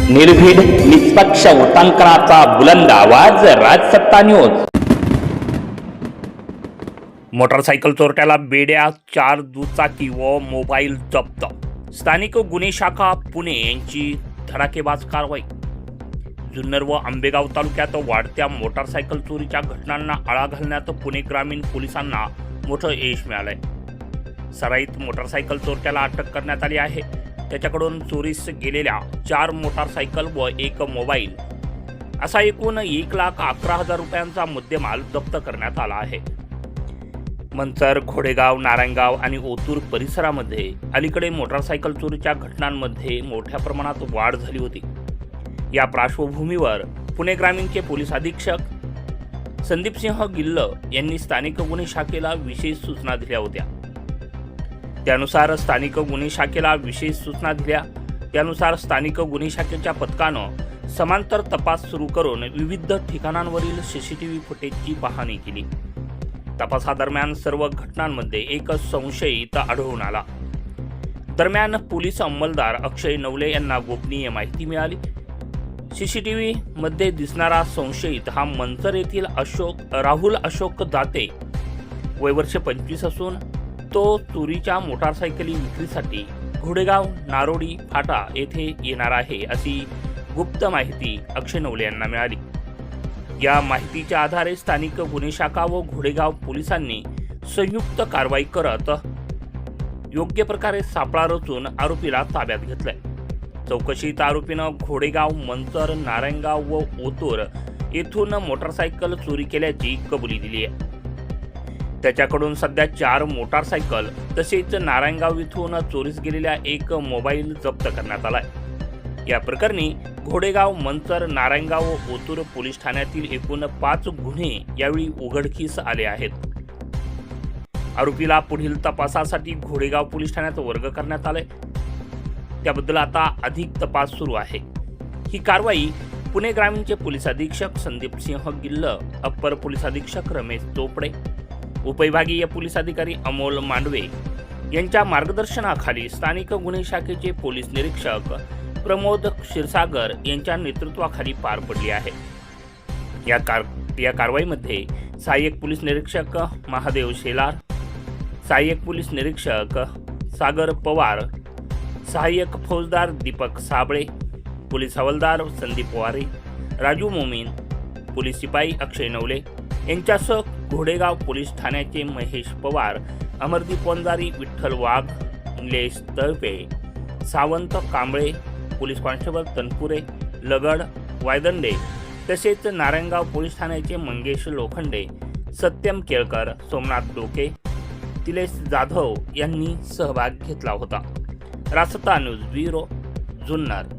निर्भीड निष्पक्ष वृत्तांकनाचा बुलंद आवाज, राजसत्ता न्यूज। मोटारसायकल चोरट्याला बेड्या, 4 दुचाकी व मोबाईल जप्त। स्थानिक गुन्हे शाखा पुणे यांची धडाकेबाज कारवाई। जुन्नर व आंबेगाव तालुक्यात वाढत्या मोटारसायकल चोरीच्या घटनांना आळा घालण्यात पुणे ग्रामीण पोलिसांना मोठं यश मिळालंय। सराईत मोटारसायकल चोरट्याला अटक करण्यात आली आहे। त्याच्याकडून चोरीस गेलेल्या 4 मोटारसायकल व 1 मोबाईल असा एकूण 1,11,000 रुपयांचा मुद्देमाल जप्त करण्यात आला आहे। मंचर, घोडेगाव, नारायणगाव आणि ओतूर परिसरामध्ये अलीकडे मोटारसायकल चोरीच्या घटनांमध्ये मोठ्या प्रमाणात वाढ झाली होती। या पार्श्वभूमीवर पुणे ग्रामीणचे पोलीस अधीक्षक संदीपसिंह गिल्ल यांनी स्थानिक गुन्हे शाखेला विशेष सूचना दिल्या होत्या। त्यानुसार स्थानिक गुन्हे शाखेच्या पथकानं समांतर तपास सुरू करून विविध ठिकाणांवरील सीसीटीव्ही फुटेजची पाहणी केली। तपासादरम्यान सर्व घटनांमध्ये एक संशयित आढळून आला। दरम्यान पोलीस अंमलदार अक्षय नवले यांना गोपनीय माहिती मिळाली। सीसीटीव्ही मध्ये दिसणारा संशयित हा मंचर येथील राहुल अशोक दाते, वय वर्ष 25 असून तो चोरीच्या मोटारसायकली विक्रीसाठी घोडेगाव नारोडी फाटा येथे येणार आहे अशी गुप्त माहिती अक्षय नवले यांना मिळाली। या माहितीच्या आधारे स्थानिक गुन्हे शाखा व घोडेगाव पोलिसांनी संयुक्त कारवाई करत योग्य प्रकारे सापळा रचून आरोपीला ताब्यात घेतलंय। चौकशीत आरोपीनं घोडेगाव, मंचर, नारायणगाव व ओतूर येथून मोटारसायकल चोरी केल्याची कबुली दिली आहे। त्याच्याकडून सध्या 4 मोटारसायकल तसेच नारायणगाव येथून चोरीस गेलेल्या 1 मोबाईल जप्त करण्यात आलाय। या प्रकरणी घोडेगाव, मंचर, नारायणगाव व ओतूर पोलीस ठाण्यातील एकूण 5 गुन्हे यावेळी उघडकीस आले आहेत। आरोपीला पुढील तपासासाठी घोडेगाव पोलीस ठाण्यात वर्ग करण्यात आलाय। त्याबद्दल आता अधिक तपास सुरू आहे। ही कारवाई पुणे ग्रामीणचे पोलीस अधीक्षक संदीपसिंह गिल्ल, अप्पर पोलीस अधीक्षक रमेश चोपडे, उपविभागीय पोलीस अधिकारी अमोल मांडवे यांच्या मार्गदर्शनाखाली स्थानिक गुन्हे शाखेचे पोलीस निरीक्षक प्रमोद क्षीरसागर यांच्या नेतृत्वाखाली पार पडली आहे। या कारवाईमध्ये सहाय्यक पोलीस निरीक्षक महादेव शेलार, सहाय्यक पोलीस निरीक्षक सागर पवार, सहाय्यक फौजदार दीपक साबळे, पोलीस हवालदार संदीप वारे, राजू मोमीन, पोलीस शिपाई अक्षय नवले यांच्यासह घोडेगाव पोलीस ठाण्याचे महेश पवार, अमरदीप वंजारी, विठ्ठल वाघ, निलेश तळपे, सावंत कांबळे, पोलीस कॉन्स्टेबल तनपुरे, लगड, वायदंडे तसेच नारायणगाव पोलीस ठाण्याचे मंगेश लोखंडे, सत्यम केळकर, सोमनाथ डोके, तिलेश जाधव यांनी सहभाग घेतला होता। राजसत्ता न्यूज ब्युरो, जुन्नर।